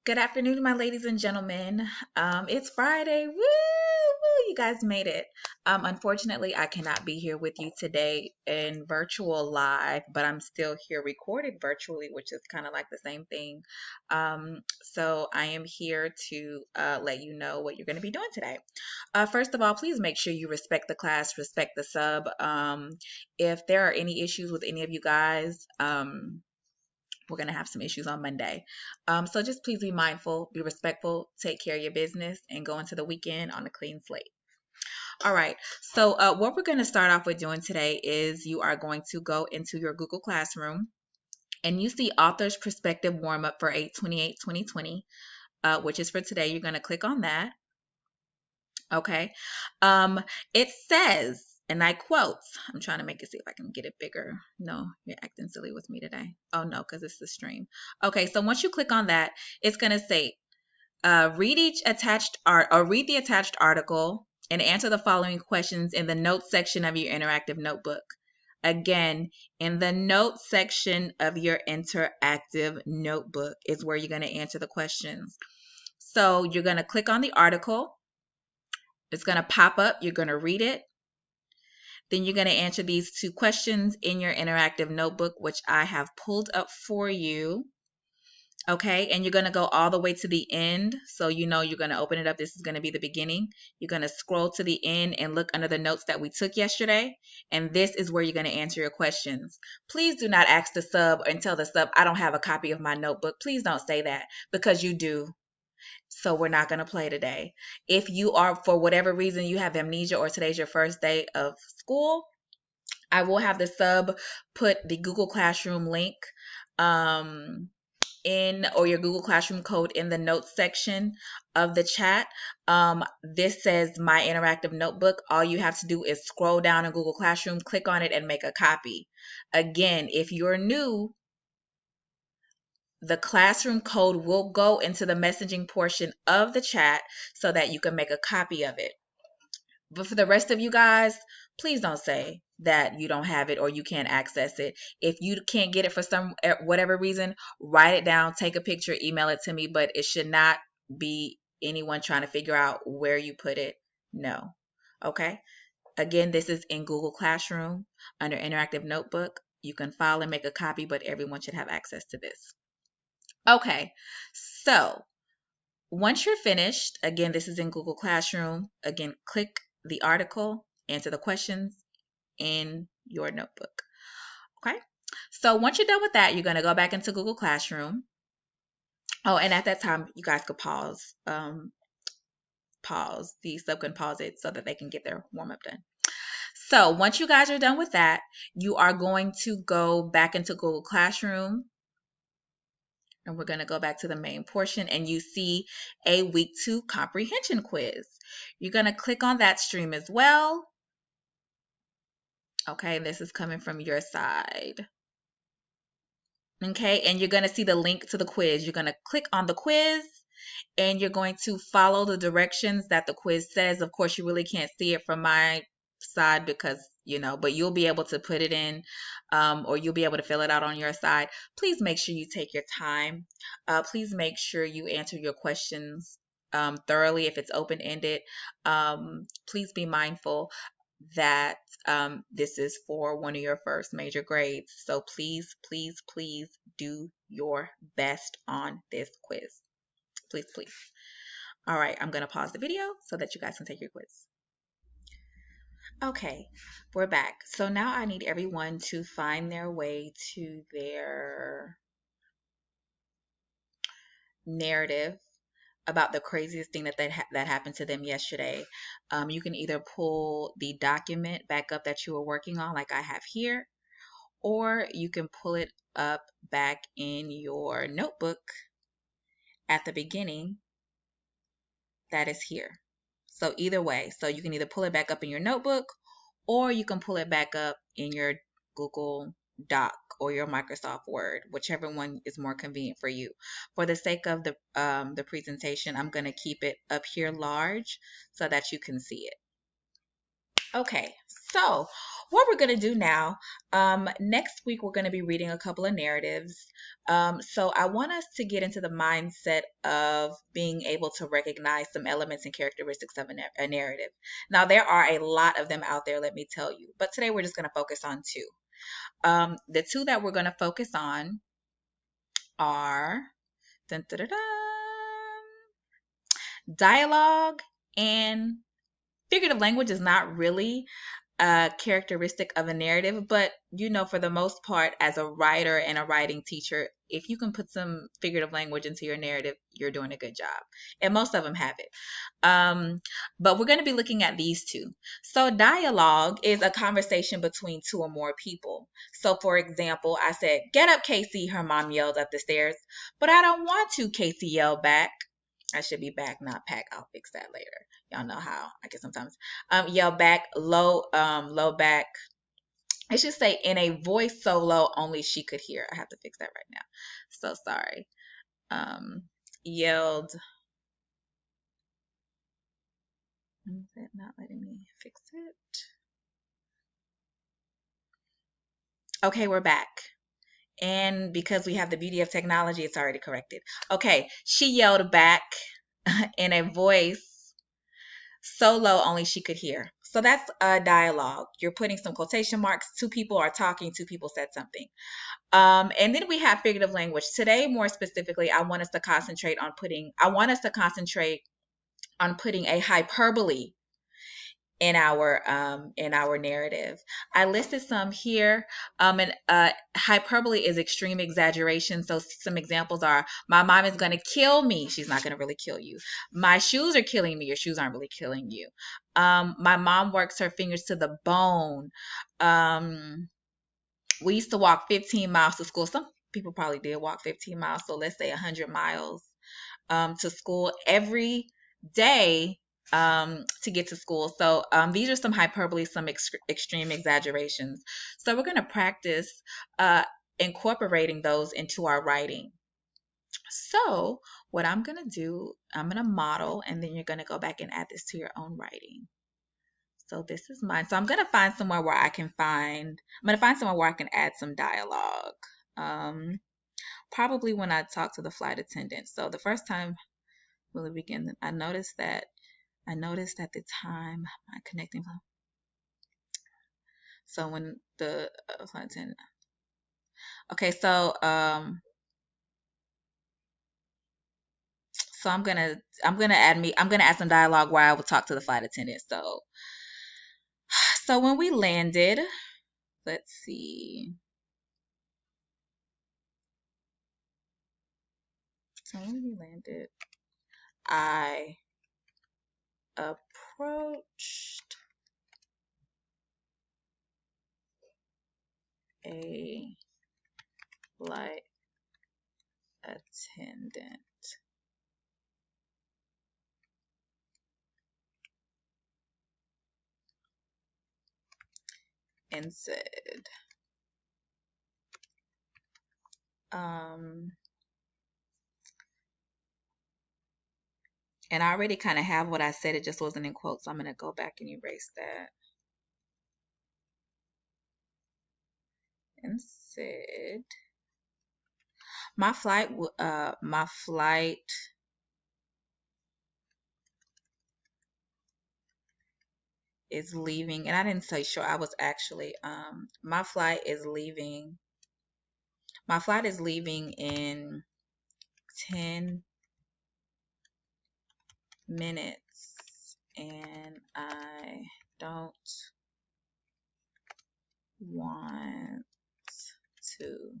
Good afternoon, my ladies and gentlemen. It's Friday. Woo, woo, you guys made it. Unfortunately, I cannot be here with you today in virtual live, but I'm still here recorded virtually, which is kind of like the same thing. So I am here to let you know what you're going to be doing today. First of all, please make sure you respect the class, respect the sub. If there are any issues with any of you guys, we're going to have some issues on Monday. So just please be mindful, be respectful, take care of your business, and go into the weekend on a clean slate. All right. So what we're going to start off with doing today is you are going to go into your Google Classroom and you see Author's Perspective Warm-Up for 8/28/2020, which is for today. You're going to click on that. Okay. It says, and I quote, I'm trying to make it see if I can get it bigger. No, you're acting silly with me today. Oh no, because it's the stream. Okay, so once you click on that, it's gonna say, read each attached art or read the attached article and answer the following questions in the notes section of your interactive notebook. Again, in the notes section of your interactive notebook is where you're gonna answer the questions. So you're gonna click on the article. It's going to pop up. You're going to read it. Then you're going to answer these two questions in your interactive notebook, which I have pulled up for you. Okay, and you're going to go all the way to the end. So you know you're going to open it up. This is going to be the beginning. You're going to scroll to the end and look under the notes that we took yesterday. And this is where you're going to answer your questions. Please do not ask the sub and tell the sub, I don't have a copy of my notebook. Please don't say that, because you do. So we're not going to play today. If you are, for whatever reason, you have amnesia or today's your first day of school, I will have the sub put the Google Classroom link in, or your Google Classroom code in the notes section of the chat. This says My Interactive Notebook. All you have to do is scroll down in Google Classroom, click on it, and make a copy. Again, if you're new, the classroom code will go into the messaging portion of the chat so that you can make a copy of it. But for the rest of you guys, please don't say that you don't have it or you can't access it. If you can't get it for some whatever reason, write it down, take a picture, email it to me, but it should not be anyone trying to figure out where you put it. No. Okay? Again, this is in Google Classroom under Interactive Notebook. You can file and make a copy, but everyone should have access to this. Okay, so once you're finished, again, this is in Google Classroom. Again, click the article, answer the questions in your notebook. Okay, so once you're done with that, you're going to go back into Google Classroom. Oh, and at that time, you guys could pause. The sub can pause it so that they can get their warm up done. So once you guys are done with that, you are going to go back into Google Classroom. And we're going to go back to the main portion, and you see a week 2 comprehension quiz. You're going to click on that stream as well. Okay, this is coming from your side. Okay, and you're going to see the link to the quiz. You're going to click on the quiz, and you're going to follow the directions that the quiz says. Of course, you really can't see it from my side because, but you'll be able to put it in, or you'll be able to fill it out on your side. Please make sure you take your time. Please make sure you answer your questions thoroughly if it's open-ended. Please be mindful that this is for one of your first major grades. So please, please, please do your best on this quiz. Please, please. All right, I'm going to pause the video so that you guys can take your quiz. Okay, we're back. So now I need everyone to find their way to their narrative about the craziest thing that happened to them yesterday. You can either pull the document back up that you were working on, like I have here, or you can pull it up back in your notebook at the beginning that is here. So either way, so you can either pull it back up in your notebook, or you can pull it back up in your Google Doc or your Microsoft Word, whichever one is more convenient for you. For the sake of the presentation, I'm going to keep it up here large so that you can see it. Okay, so what we're going to do now, next week we're going to be reading a couple of narratives. So I want us to get into the mindset of being able to recognize some elements and characteristics of a narrative. Now, there are a lot of them out there, let me tell you, but today we're just going to focus on two. The two that we're going to focus on are dun, dun, dun, dun, dialogue and figurative language is not really a characteristic of a narrative, but for the most part, as a writer and a writing teacher, if you can put some figurative language into your narrative, you're doing a good job. And most of them have it. But we're going to be looking at these two. So dialogue is a conversation between two or more people. So for example, I said, "Get up, Casey," her mom yelled up the stairs. "But I don't want to," Casey yelled back. I should be back, not pack. I'll fix that later. Y'all know how I get sometimes. Yell back, low back. I should say in a voice so low only she could hear. I have to fix that right now. So sorry. Yelled. Is it not letting me fix it? Okay, we're back. And because we have the beauty of technology, it's already corrected. Okay, she yelled back in a voice so low only she could hear. So that's a dialogue. You're putting some quotation marks. Two people are talking. Two people said something. And then we have figurative language. Today, more specifically, I want us to concentrate on putting a hyperbole in our narrative. I listed some here. And hyperbole is extreme exaggeration. So some examples are: "My mom is going to kill me." She's not going to really kill you. "My shoes are killing me." Your shoes aren't really killing you. "My mom works her fingers to the bone." We used to walk 15 miles to school. Some people probably did walk 15 miles. So let's say 100 miles to school every day to get to school. So these are some hyperbole, some extreme exaggerations. So we're going to practice incorporating those into our writing. So what I'm going to do, I'm going to model, and then you're going to go back and add this to your own writing. So this is mine. So I'm going to find somewhere where I can add some dialogue. Probably when I talk to the flight attendant. So the first time we'll begin, I noticed at the time my connecting. So when the flight attendant. Okay, so I'm gonna add some dialogue where I will talk to the flight attendant. So when we landed, let's see. So when we landed, I approached a flight attendant and said, and I already kind of have what I said, it just wasn't in quotes, so I'm going to go back and erase that. And said, my flight is leaving, and I didn't say sure. I was actually my flight is leaving in 10 minutes, and I don't want to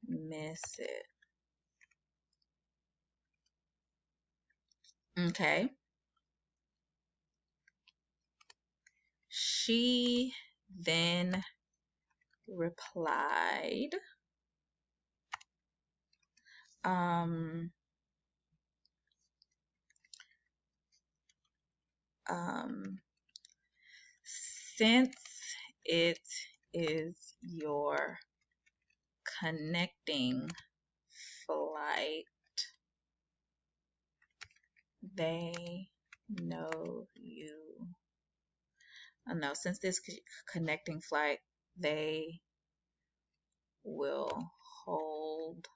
miss it. Okay. She then replied, since it is your connecting flight, they know you Oh no, since this connecting flight, they will hold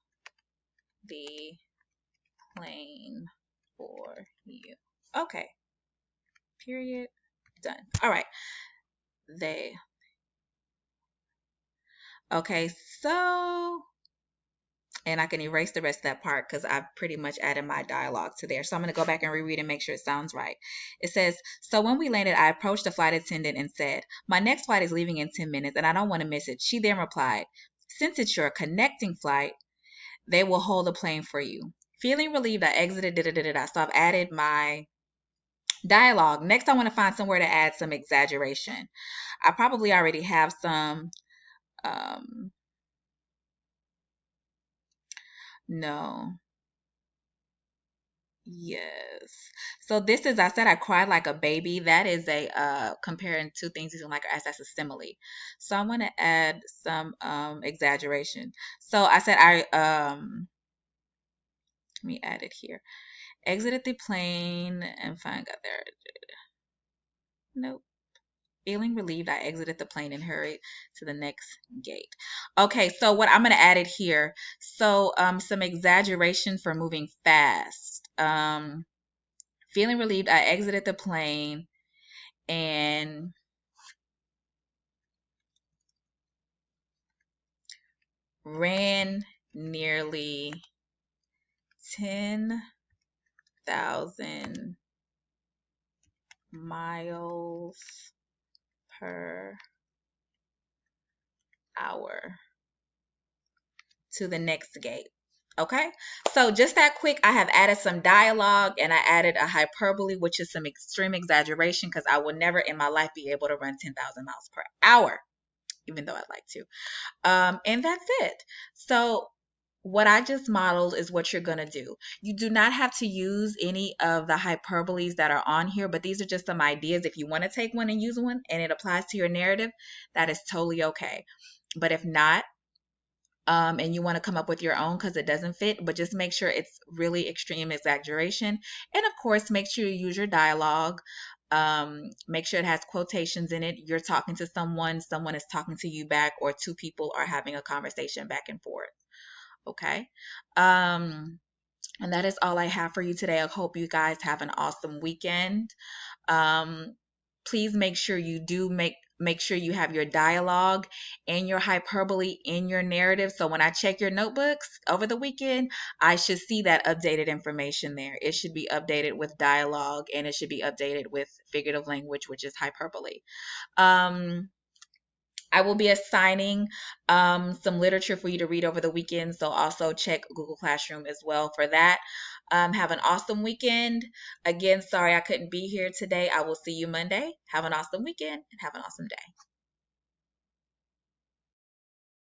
the plane for you. Okay, period, done. All right, they. Okay, so, and I can erase the rest of that part because I've pretty much added my dialogue to there. So I'm going to go back and reread and make sure it sounds right. It says, so when we landed, I approached the flight attendant and said, my next flight is leaving in 10 minutes and I don't want to miss it. She then replied, since it's your connecting flight, they will hold the plane for you. Feeling relieved, I exited, da-da-da-da-da. So I've added my dialogue. Next, I want to find somewhere to add some exaggeration. I probably already have some. Um, no. Yes. So this is, I said I cried like a baby. That is a comparing two things using like as that's a simile. So I want to add some exaggeration. So I said let me add it here. Exited the plane and finally got there. Nope. Feeling relieved, I exited the plane and hurried to the next gate. Okay, so what I'm gonna add it here. So some exaggeration for moving fast. Feeling relieved, I exited the plane and ran nearly 10,000 miles per hour to the next gate. Okay, so just that quick, I have added some dialogue and I added a hyperbole, which is some extreme exaggeration because I will never in my life be able to run 10,000 miles per hour, even though I'd like to. And that's it. So what I just modeled is what you're going to do. You do not have to use any of the hyperboles that are on here, but these are just some ideas. If you want to take one and use one and it applies to your narrative, that is totally okay. But if not, and you want to come up with your own because it doesn't fit, but just make sure it's really extreme exaggeration. And of course, make sure you use your dialogue. Make sure it has quotations in it. You're talking to someone, someone is talking to you back, or two people are having a conversation back and forth. Okay. And that is all I have for you today. I hope you guys have an awesome weekend. Um, please make sure you do make sure you have your dialogue and your hyperbole in your narrative. So when I check your notebooks over the weekend, I should see that updated information there. It should be updated with dialogue and it should be updated with figurative language, which is hyperbole. I will be assigning some literature for you to read over the weekend, so also check Google Classroom as well for that. Have an awesome weekend. Again, sorry I couldn't be here today. I will see you Monday. Have an awesome weekend and have an awesome day.